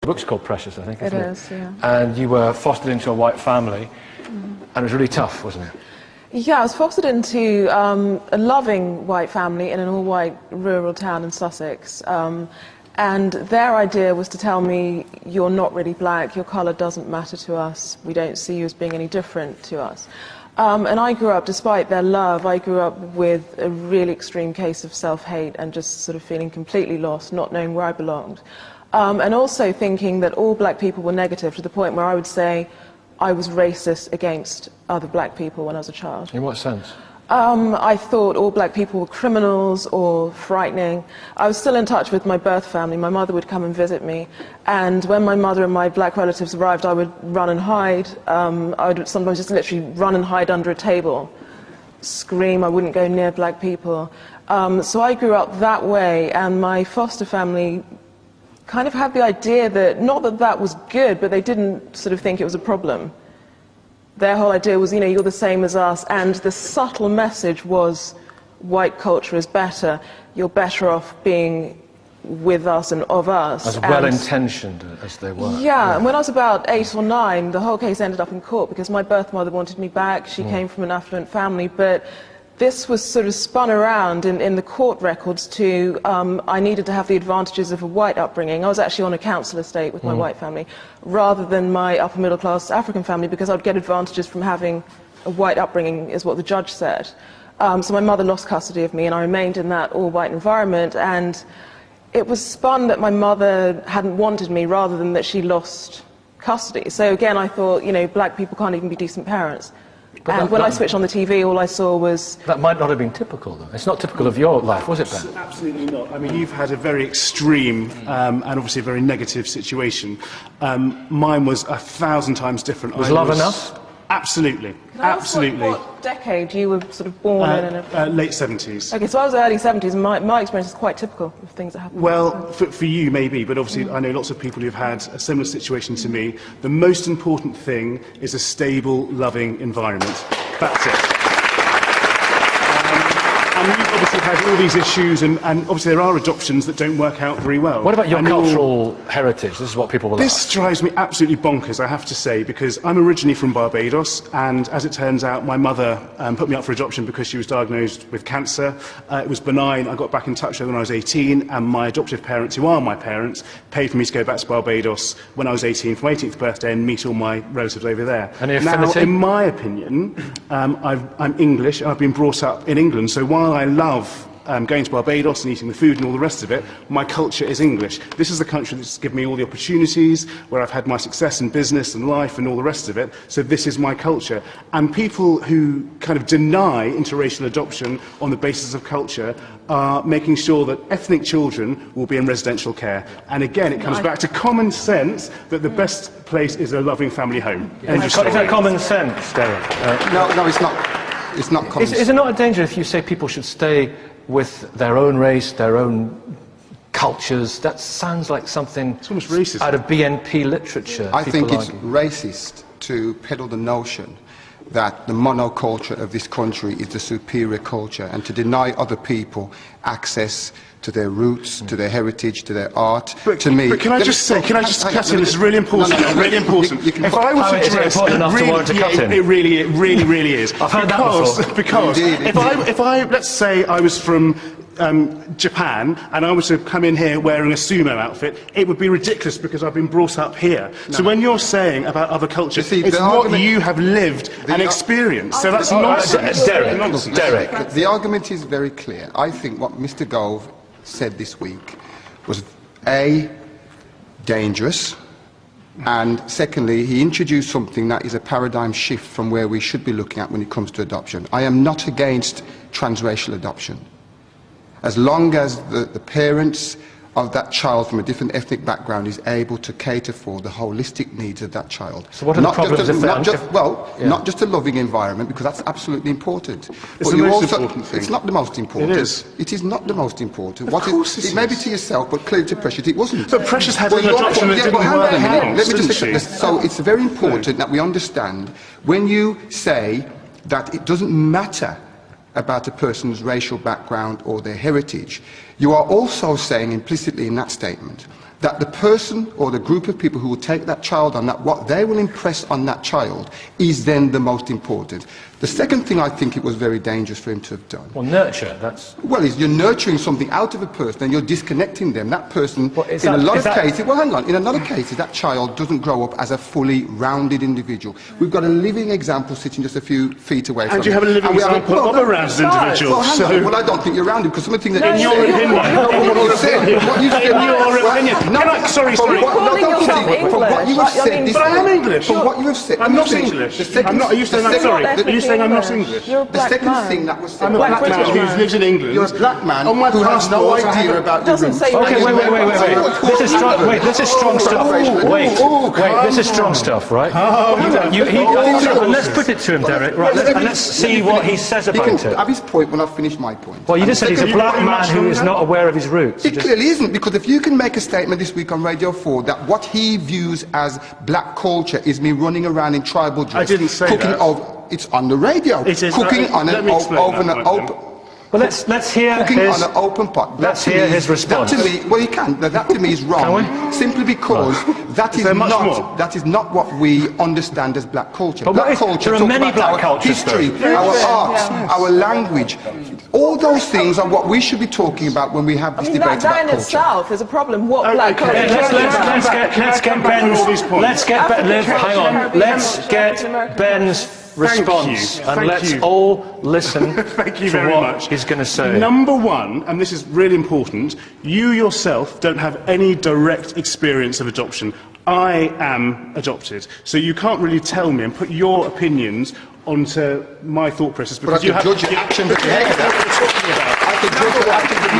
book's called Precious, I think, isn't it? It is, yeah. And you were fostered into a white family, and it was really tough, wasn't it? Yeah, I was fostered into a loving white family in an all-white rural town in Sussex. And their idea was to tell me, you're not really black, your colour doesn't matter to us, we don't see you as being any different to us. And I grew up, despite their love, I grew up with a really extreme case of self-hate and just sort of feeling completely lost, not knowing where I belonged. And also thinking that all black people were negative, to the point where I would say I was racist against other black people when I was a child. In what sense? I thought all black people were criminals or frightening. I was still in touch with my birth family. My mother would come and visit me, and when my mother and my black relatives arrived, I would run and hide. I would sometimes just literally run and hide under a table, scream. I wouldn't go near black people. So I grew up that way, and my foster family kind of had the idea that, not that that was good, but they didn't sort of think it was a problem. Their whole idea was, you know, you're the same as us, and the subtle message was, white culture is better, you're better off being with us and of us. As well-intentioned as they were. Yeah, and when I was about 8 or 9, the whole case ended up in court because my birth mother wanted me back. She came from an affluent family, but this was sort of spun around in the court records to, I needed to have the advantages of a white upbringing. I was actually on a council estate with my white family, rather than my upper middle class African family, because I'd get advantages from having a white upbringing, is what the judge said. So my mother lost custody of me, and I remained in that all-white environment, and it was spun that my mother hadn't wanted me, rather than that she lost custody. So again, I thought, you know, black people can't even be decent parents. And when I switched on the TV, all I saw was... That might not have been typical, though. It's not typical of your life, was it, Ben? Absolutely not. I mean, you've had a very extreme and obviously a very negative situation. Mine was 1,000 times different. Was love enough? Absolutely. Absolutely. What decade you were sort of born in? And late 70s. Okay, so I was early 70s, and my experience is quite typical of things that happen. Well, for you, maybe, but obviously I know lots of people who've had a similar situation to me. The most important thing is a stable, loving environment. That's it. And you've obviously had all these issues, and obviously there are adoptions that don't work out very well. What about your cultural heritage? This is what people will ask. This drives me absolutely bonkers, I have to say, because I'm originally from Barbados, and as it turns out, my mother put me up for adoption because she was diagnosed with cancer. It was benign. I got back in touch with her when I was 18, and my adoptive parents, who are my parents, paid for me to go back to Barbados when I was 18 for my 18th birthday and meet all my relatives over there. Any affinity? Now, in my opinion, I'm English, and I've been brought up in England, so while I love going to Barbados and eating the food and all the rest of it, my culture is English. This is the country that's given me all the opportunities, where I've had my success in business and life and all the rest of it, so this is my culture. And people who kind of deny interracial adoption on the basis of culture are making sure that ethnic children will be in residential care. And again, it comes back to common sense that the best place is a loving family home. Is that common sense, Derek? No, it's not. It's not common sense. Is it not a danger if you say people should stay with their own race, their own cultures? That sounds like something out of BNP literature. I think it's racist to peddle the notion that the monoculture of this country is the superior culture, and to deny other people access to their roots, to their heritage, to their art. But can I just cut in? This is really important. Really important. If I was to address, it really is. I've heard that before. Because if I let's say I was from Japan and I was to come in here wearing a sumo outfit, it would be ridiculous because I've been brought up here. No. So when you're saying about other cultures, it's what you have lived and experienced. So that's nonsense. Derek. The argument is very clear. I think what Mr. Gove said this week was A, dangerous, and secondly, he introduced something that is a paradigm shift from where we should be looking at when it comes to adoption. I am not against transracial adoption, as long as the parents of that child from a different ethnic background is able to cater for the holistic needs of that child. So what are the problems not just a loving environment, because that's absolutely important. It's the most important thing. It's not the most important. It is. It is not the most important. Of course it may be to yourself, but clearly to Precious it wasn't. But Precious had an adoption that didn't work out. So it's very important that we understand, when you say that it doesn't matter about a person's racial background or their heritage, you are also saying implicitly in that statement that the person or the group of people who will take that child on, that what they will impress on that child is then the most important. The second thing I think it was very dangerous for him to have done. Well, nurture, that's... Well, is you're nurturing something out of a person and you're disconnecting them. That person, Well, in a lot of cases, well, hang on, in a lot of cases, that child doesn't grow up as a fully rounded individual. We've got a living example sitting just a few feet away from And you have a living example of a rounded individual. Well, hang on. Well, I don't think you're rounded because some of the things that In you your said... opinion. What you said... In your opinion. Sorry. From what you have said this But I am week, English. From what you have said... I'm not English. Are you saying I'm sorry? Are you saying I'm not English? You're a The black second man. thing that was said... I'm a black man who lives in England. You're a black man On my who has no passport, I idea have- about your Doesn't roots. say you're Okay, wait. This is strong stuff. Wait, this is strong stuff, right? And let's put it to him, Derek. Right, and let's see what he says He about can it. have his point when I finish my point. Well, you And just the said he's a second- black man who is not aware of his roots. It clearly isn't, because if you can make a statement this week on Radio 4 that what he views as black culture is me running around in tribal dress, I didn't say cooking that. it's on the radio, It is. cooking on Let an me explain open, that, open, Well, let's hear cooking his... on an open pot. Let's That to hear me- his response. That to me, well, you can. That to me is wrong. Can Simply because that is there much not more? that is not what we understand as black culture. But Black what is- culture there are talks many about black our cultures, history, though. our arts, our language. All those things are what we should be talking about when we have I this mean, debate that about in culture. itself is a problem. What black okay. culture Let's get Ben's response, and let's all listen Thank you to very what much. he's going to say. Number one, and this is really important, you yourself don't have any direct experience of adoption. I am adopted, so you can't really tell me and put your opinions onto my thought process because But I you can have judge your action and behaviour. I can judge your action and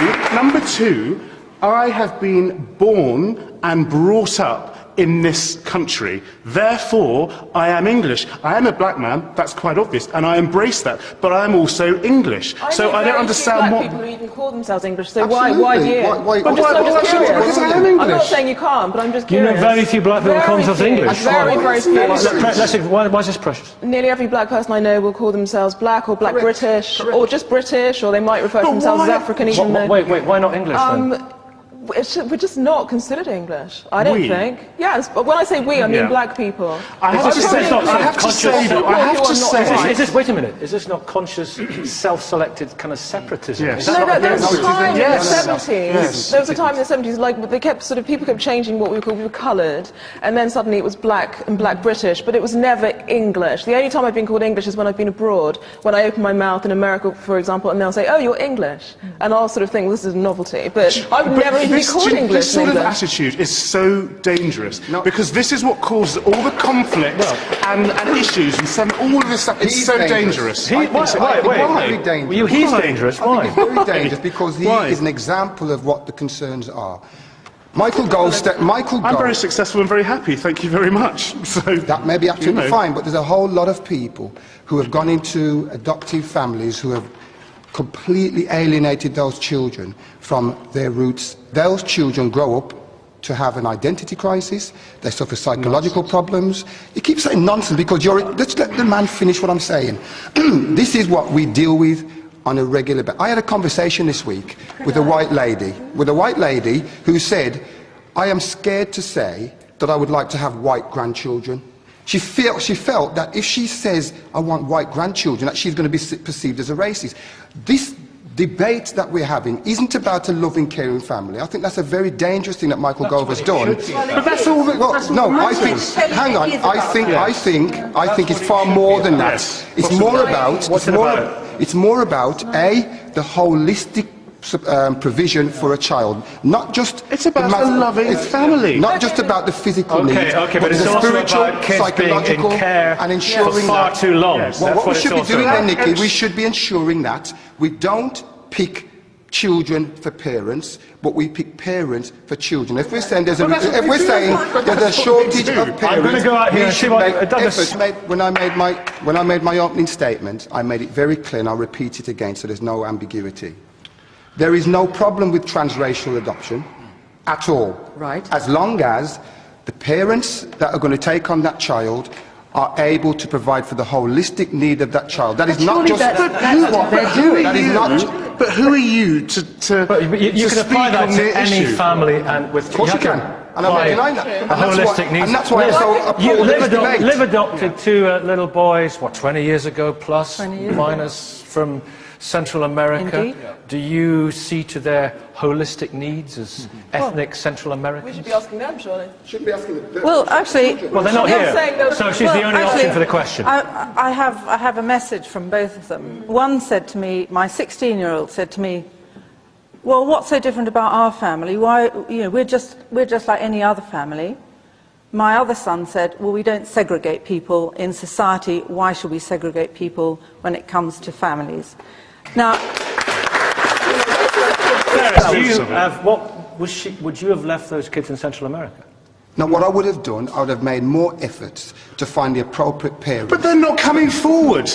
behaviour. Number two, I have been born and brought up in this country. Therefore, I am English. I am a black man, that's quite obvious, and I embrace that. But I am also English. So I don't understand black what... people who even call themselves English. So Absolutely. why do you? Why- I'm just, why- I'm just why- curious. because I am I'm not English. saying you can't, but I'm just You know curious. very few black people call themselves Very few. English. Very few. Let's see, why is this precious? Nearly every black person I know will call themselves black or black Correct. British or just British, or they might refer to But themselves as why- African even though... Wait, why not English then? We're just not considered English, I don't We? think. Yes, but when I say we, I mean Yeah. black people. I have to say, Is this, wait a minute, is this not conscious, self-selected kind of separatism? Yes. Is that No, not there was against- a time in Yes. the 70s. There was a time in the 70s, like they kept people kept changing what we were coloured, and then suddenly it was black and black British, but it was never English. The only time I've been called English is when I've been abroad, when I open my mouth in America, for example, and they'll say, "Oh, you're English," and I'll sort of think this is a novelty, but I would never even be called English. This sort of England. attitude is so dangerous because this is what causes all the conflict and issues and all of this stuff. It's He's so dangerous. dangerous. Why? Wait. He's dangerous, I think why? he's very dangerous because he Why? is an example of what the concerns are. Michael Gove... I'm very successful and very happy. Thank you very much. So That may be absolutely you know. fine, but there's a whole lot of people who have gone into adoptive families who have completely alienated those children from their roots. Those children grow up to have an identity crisis, they suffer psychological problems. You keep saying nonsense because let's let the man finish what I'm saying. This is what we deal with on a regular basis. I had a conversation this week with a white lady who said, I am scared to say that I would like to have white grandchildren. She felt that if she says, I want white grandchildren, that she's going to be perceived as a racist. This debate that we're having isn't about a loving, caring family. I think that's a very dangerous thing that Michael Gove has done. But that's all that. Well, that's all no, that I think. matters. Hang on. I think it's far more than that. It's more about. It's more about the holistic provision for a child, not just. It's about a loving family. Not just about the physical needs, but it's the also spiritual, about kids being in psychological, care and ensuring for far that. too long. Yes. Well, That's what we should be it's doing also then, about. Nicky, we should be ensuring that we don't pick children for parents, but we pick parents for children. If we're saying there's a shortage of parents, I'm going to go out here and see what Douglas. When I made my opening statement, I made it very clear, and I'll repeat it again so there's no ambiguity. There is no problem with transracial adoption at all. Right. As long as the parents that are going to take on that child are able to provide for the holistic need of that child. That is not just that's what they're doing. That is not. But who are you to But you can apply that to any family and with... Of course you can. And I'm not denying that. A holistic needs. And that's why I'm so appalled at this debate. Liv adopted two little boys, what, 20 years ago plus, 20 years minus, from Central America. Indeed. Do you see to their holistic needs as ethnic Central Americans? We should be asking them, surely. Shouldn't be asking the Well, actually... Well, they're not You're saying here, no. so she's the only option for the question. I have a message from both of them. One said to me, my 16-year-old said to me, well, what's so different about our family? Why, we're just like any other family. My other son said, well, we don't segregate people in society. Why should we segregate people when it comes to families? Now... Would you have left those kids in Central America? Now, what I would have done, I would have made more efforts to find the appropriate parents. But they're not coming forward.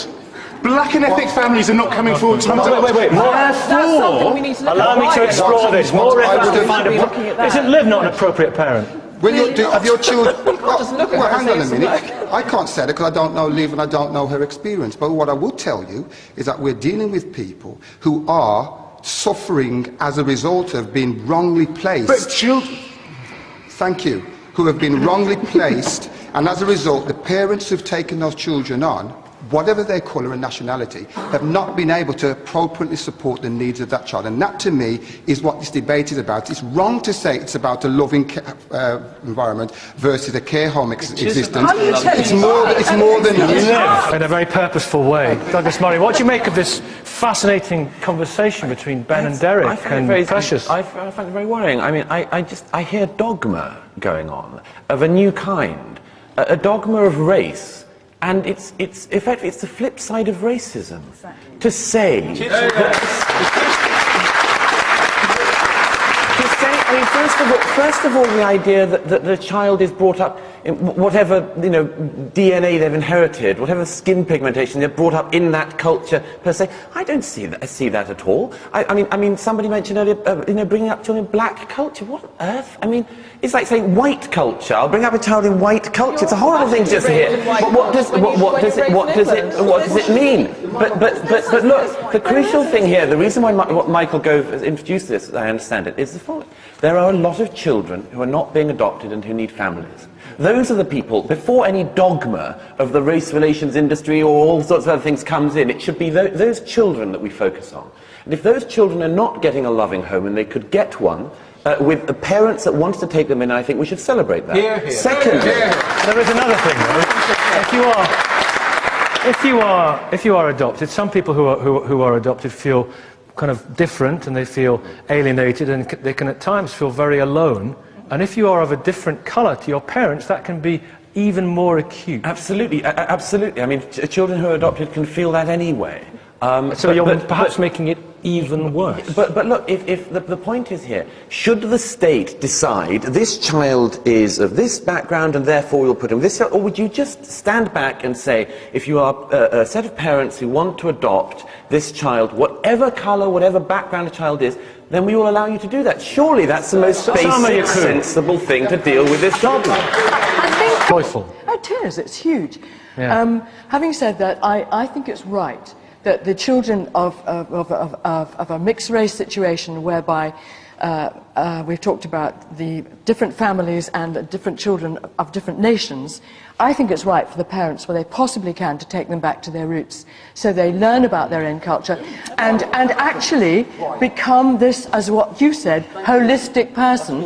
Black and ethnic families are not coming forward to... Wait. That's something we need to look at. Allow me to explore this. More efforts to find looking at that. Isn't Liv not an appropriate parent? Have your children... just look at her hang and on a say minute. I can't say that because I don't know Liv and I don't know her experience. But what I will tell you is that we're dealing with people who are suffering as a result of being wrongly placed. But children... Thank you. Who have been wrongly placed, and as a result, the parents who've taken those children on, whatever their colour and nationality, have not been able to appropriately support the needs of that child. And that, to me, is what this debate is about. It's wrong to say it's about a loving environment versus a care home existence. It's more than that. In a very purposeful way. Douglas Murray, what do you make of this fascinating conversation between Ben and Derek and Precious? I find it very worrying. I mean, I hear dogma going on of a new kind, a dogma of race. And it's effectively, it's the flip side of racism. Exactly. To say, I mean, first of all, the idea that the child is brought up in whatever, DNA they've inherited, whatever skin pigmentation they're brought up in that culture per se. I don't see that at all. I mean, somebody mentioned earlier, bringing up children in black culture. What on earth? I mean, it's like saying white culture. I'll bring up a child in white culture. It's a horrible thing just to hear. But what does it mean? But look, the crucial thing here, the reason why Michael Gove has introduced this, I understand it, is the following. There are a lot of children who are not being adopted and who need families. Those are the people, before any dogma of the race relations industry or all sorts of other things comes in, it should be those children that we focus on. And if those children are not getting a loving home and they could get one, with the parents that want to take them in, I think we should celebrate that. Here. Secondly, there is another thing, though. If you are adopted, some people who are adopted feel kind of different and they feel alienated and they can at times feel very alone. And if you are of a different colour to your parents, that can be even more acute. Absolutely, absolutely. I mean, children who are adopted can feel that anyway. So you're perhaps making it even worse. But look, if the point is here, should the state decide this child is of this background and therefore we'll put him this, or would you just stand back and say, if you are a set of parents who want to adopt this child, whatever colour, whatever background a child is, then we will allow you to do that. Surely that's the most basic, sensible thing to deal with this dogma. I think... Joyful. Oh, tears, it's huge. Yeah. Having said that, I think it's right that the children of a mixed race situation whereby we've talked about the different families and different children of different nations, I think it's right for the parents, where they possibly can, to take them back to their roots so they learn about their own culture and actually become this, as what you said, holistic person.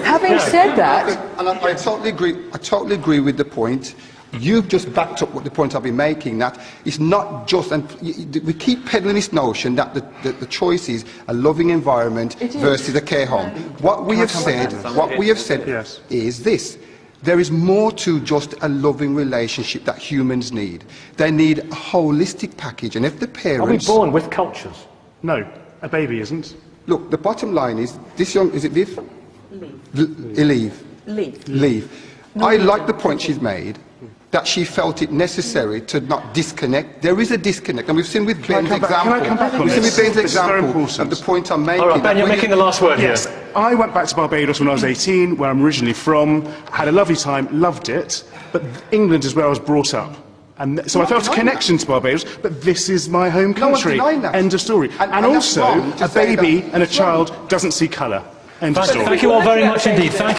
Having said that... And I totally agree with the point. You've just backed up what the point I've been making, that it's not just, and we keep peddling this notion that the choice is a loving environment versus a care home. What we have said Yes. is this. There is more to just a loving relationship that humans need. They need a holistic package, and if the parents... Are we born with cultures? No, a baby isn't. Look, the bottom line is, this young... Is it Viv? Leave. I like the point she's made, that she felt it necessary to not disconnect. There is a disconnect, and we've seen with Ben's example. We've seen with Ben's example of the point I'm making. All right, Ben, you're making the last word here. Yes, I went back to Barbados when I was 18, where I'm originally from, had a lovely time, loved it, but England is where I was brought up. And so I felt a connection to Barbados, but this is my home country. denying that. End of story. And that's also, wrong to a say baby that. and a child doesn't see colour. End of story. Thank you all very much indeed. Thank